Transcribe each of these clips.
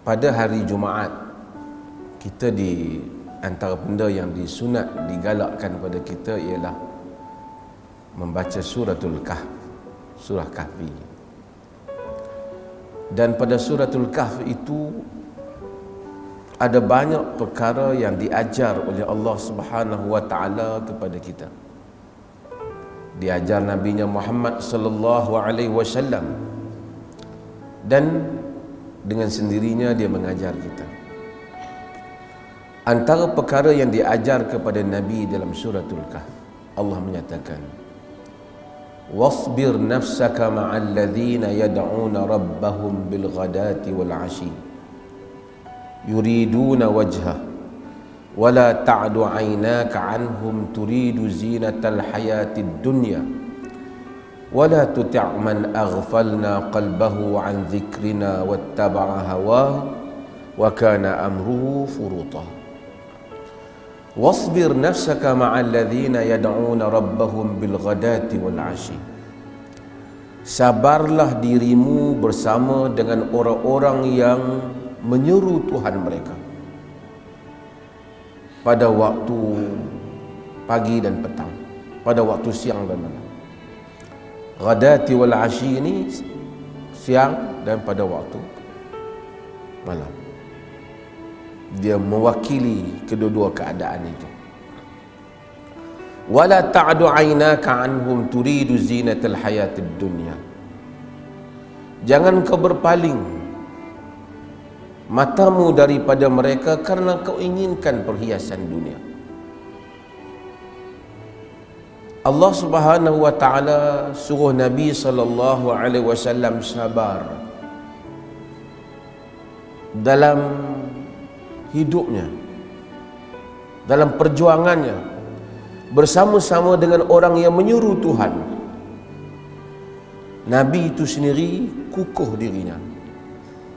pada hari Jumaat, kita di antara benda yang disunat, digalakkan kepada kita ialah membaca suratul Kahf, surah Kahfi. Dan pada suratul Kahf itu ada banyak perkara yang diajar oleh Allah Subhanahu wa taala kepada kita. Diajar Nabi-Nya Muhammad sallallahu alaihi wasallam, dan dengan sendirinya dia mengajar kita. Antara perkara yang diajar kepada Nabi dalam suratul Kahf, Allah menyatakan, "Wasbir nafsaka ma'al ladzina yad'una rabbahum bil ghadati wal 'ashi yuriduna wajhah wa la ta'du 'ainaka 'anhum turidu zinatal hayatid dunya wa la tuti' man aghfalna qalbahu 'an dzikrina wattaba'a hawahu wa kana amruhu furuta." Wasbir nafsaka ma'al ladzina yad'una rabbahum bil ghadati wal 'ashi. Sabarlah dirimu bersama dengan orang-orang yang menyeru Tuhan mereka pada waktu pagi dan petang, pada waktu siang dan malam. Ghadati wal 'ashi ini siang dan pada waktu malam. Dia mewakili kedua-dua keadaan itu. Wala ta'du 'ainaka 'anhum turidu zinatal hayatid dunya. Jangan kau berpaling matamu daripada mereka karena kau inginkan perhiasan dunia. Allah Subhanahu wa taala suruh Nabi sallallahu alaihi wasallam sabar dalam hidupnya, dalam perjuangannya bersama-sama dengan orang yang menyuruh Tuhan. Nabi itu sendiri kukuh dirinya,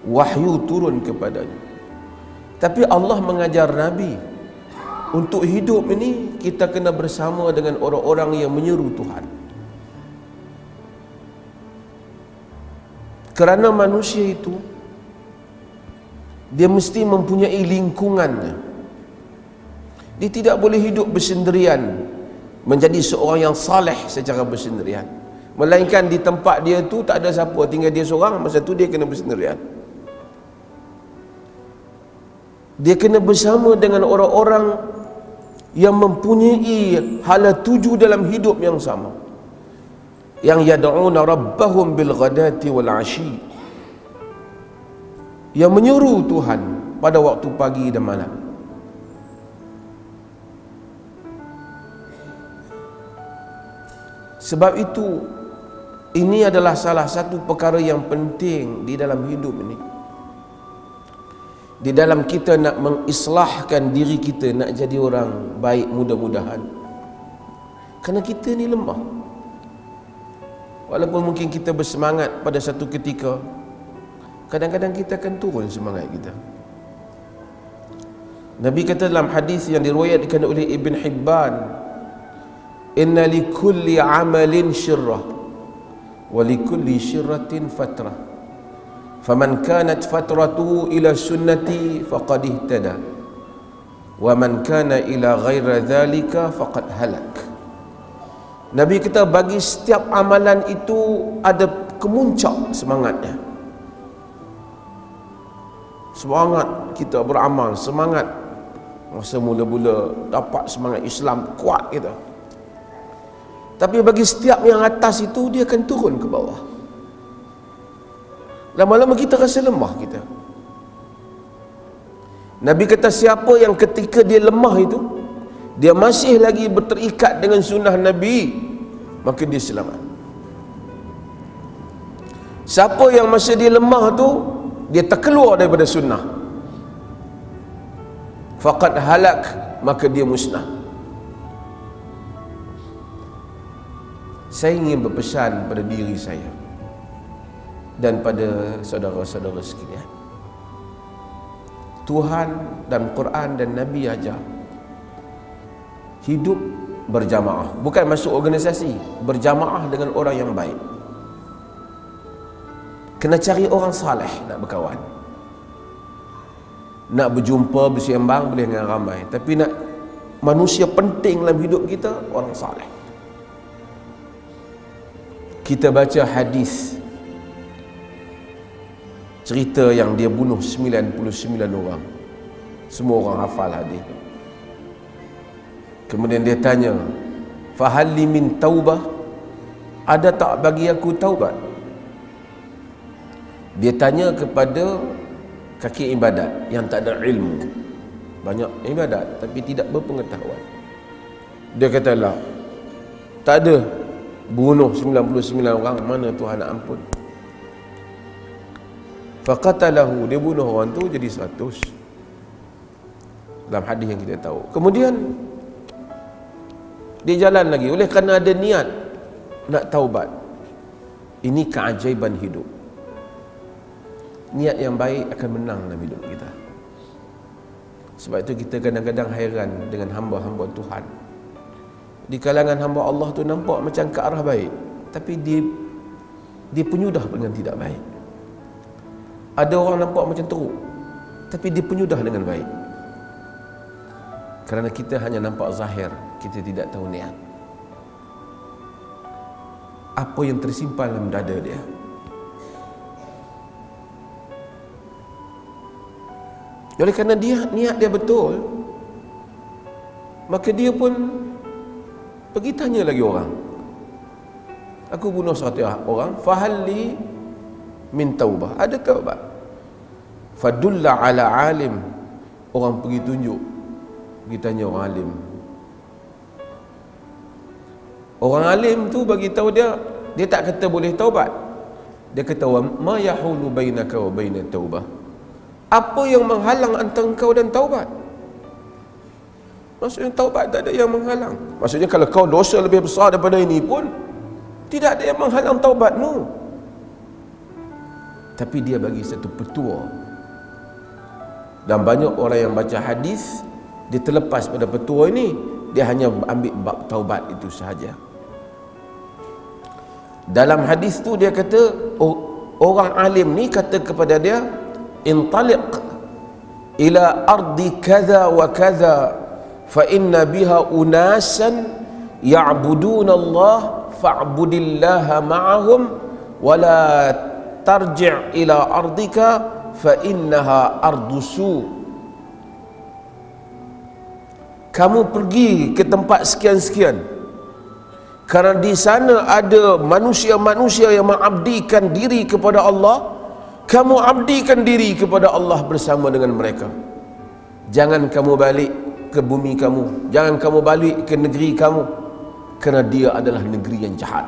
wahyu turun kepadanya, tapi Allah mengajar Nabi untuk hidup ini kita kena bersama dengan orang-orang yang menyuruh Tuhan. Kerana manusia itu dia mesti mempunyai lingkungannya. Dia tidak boleh hidup bersendirian, menjadi seorang yang saleh secara bersendirian, melainkan di tempat dia tu tak ada siapa, tinggal dia seorang, masa tu dia kena bersendirian. Dia kena bersama dengan orang-orang yang mempunyai hala tuju dalam hidup yang sama, yang yad'una rabbahum bil ghadati wal 'ashi, yang menyuruh Tuhan pada waktu pagi dan malam. Sebab itu ini adalah salah satu perkara yang penting di dalam hidup ini. Di dalam kita nak mengislahkan diri kita, nak jadi orang baik mudah-mudahan. Kerana kita ni lemah. Walaupun mungkin kita bersemangat pada satu ketika, kadang-kadang kita akan turun semangat kita. Nabi kata dalam hadis yang diriwayatkan oleh Ibn Hibban, "Inna likulli 'amalin syirrah wa likulli syirratin fatrah. Faman kanat fatratuhu ila sunnati faqad ihtada wa man kana ila ghairi dhalika faqad halak." Nabi kata bagi setiap amalan itu ada kemuncak semangatnya. Semangat kita beramal, semangat masa mula-mula dapat semangat Islam kuat kita. Tapi bagi setiap yang atas itu dia akan turun ke bawah. Lama-lama kita rasa lemah kita. Nabi kata siapa yang ketika dia lemah itu dia masih lagi terikat dengan sunnah Nabi, maka dia selamat. Siapa yang masa dia lemah tu dia terkeluar daripada sunnah, faqad halak, maka dia musnah. Saya ingin berpesan pada diri saya dan pada saudara-saudara sekalian, Tuhan dan Quran dan Nabi ajar hidup berjamaah, bukan masuk organisasi, berjamaah dengan orang yang baik. Kena cari orang saleh nak berkawan. nak berjumpa, bersembang boleh dengan ramai, tapi nak manusia penting dalam hidup kita, orang saleh. Kita baca hadis cerita yang dia bunuh 99 orang. Semua orang hafal hadis tu. Kemudian dia tanya, fahal li min taubah, ada tak bagi aku taubat? Dia tanya kepada kaki ibadat yang tak ada ilmu, banyak ibadat tapi tidak berpengetahuan. Dia kata, lah, tak ada, bunuh 99 orang, mana Tuhan nak ampun? Faqatalahu, dia bunuh orang tu jadi 100 dalam hadis yang kita tahu. Kemudian dia jalan lagi, oleh kerana ada niat nak taubat. Ini keajaiban hidup. Niat yang baik akan menang dalam hidup kita. Sebab itu kita kadang-kadang hairan dengan hamba-hamba Tuhan. Di kalangan hamba Allah tu nampak macam ke arah baik, tapi dia penyudah dengan tidak baik. Ada orang nampak macam teruk, tapi dia penyudah dengan baik. Kerana kita hanya nampak zahir, kita tidak tahu niat. Apa yang tersimpan dalam dada dia. Oleh kerana niat dia betul, maka dia pun pergi tanya lagi orang. Aku bunuh 100 orang, fahalli min taubah, ada taubat? Fadulla ala alim, orang pergi tunjuk, pergi tanya orang alim. Orang alim tu bagi tahu dia tak kata boleh taubat. Dia kata, wa ma yahulu bainaka wa bainat taubah, apa yang menghalang antara engkau dan taubat? Maksudnya taubat tak ada yang menghalang. Maksudnya kalau kau dosa lebih besar daripada ini pun tidak ada yang menghalang taubatmu. Tapi dia bagi satu petua. Dan banyak orang yang baca hadis, dia terlepas pada petua ini, dia hanya ambil bab taubat itu sahaja. Dalam hadis tu dia kata, orang alim ni kata kepada dia, intaliq ila ardi kaza wa kaza fa inna biha unasan ya'buduna Allah fa'budillaha ma'ahum wa la tarji' ila ardika fa innaha ardusu. Kamu pergi ke tempat sekian-sekian, kerana di sana ada manusia-manusia yang mengabdikan diri kepada Allah. Kamu abdikan diri kepada Allah bersama dengan mereka. Jangan kamu balik ke bumi kamu, jangan kamu balik ke negeri kamu, kerana dia adalah negeri yang jahat.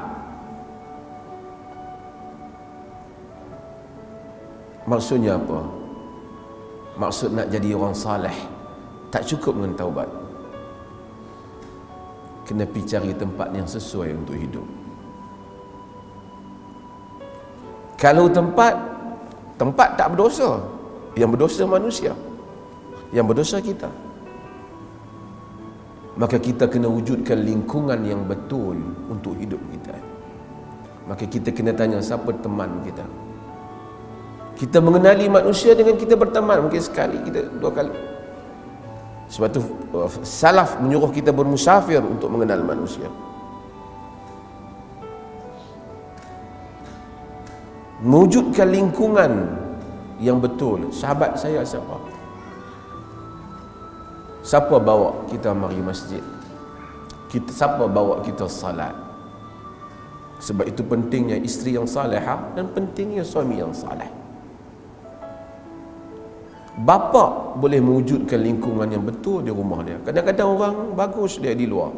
Maksudnya apa? Maksud nak jadi orang saleh tak cukup dengan taubat. Kena pergi cari tempat yang sesuai untuk hidup. Kalau tempat tak berdosa, yang berdosa manusia, yang berdosa kita, maka kita kena wujudkan lingkungan yang betul untuk hidup kita. Maka kita kena tanya siapa teman kita. Kita mengenali manusia dengan kita berteman, mungkin sekali, kita 2 kali. Sebab tu salaf menyuruh kita bermusafir untuk mengenal manusia. Mewujudkan lingkungan yang betul. Sahabat saya siapa? Siapa bawa kita mari masjid? Siapa bawa kita salat? Sebab itu pentingnya isteri yang salihah dan pentingnya suami yang salih. Bapa boleh mewujudkan lingkungan yang betul di rumah dia. Kadang-kadang orang bagus dia di luar,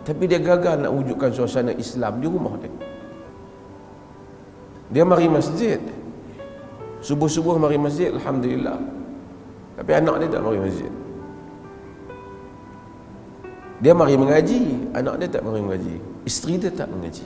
tapi dia gagal nak wujudkan suasana Islam di rumah dia. Dia mari masjid, subuh-subuh mari masjid, alhamdulillah, tapi anak dia tak mari masjid. Dia mari mengaji, anak dia tak mari mengaji, isteri dia tak mengaji.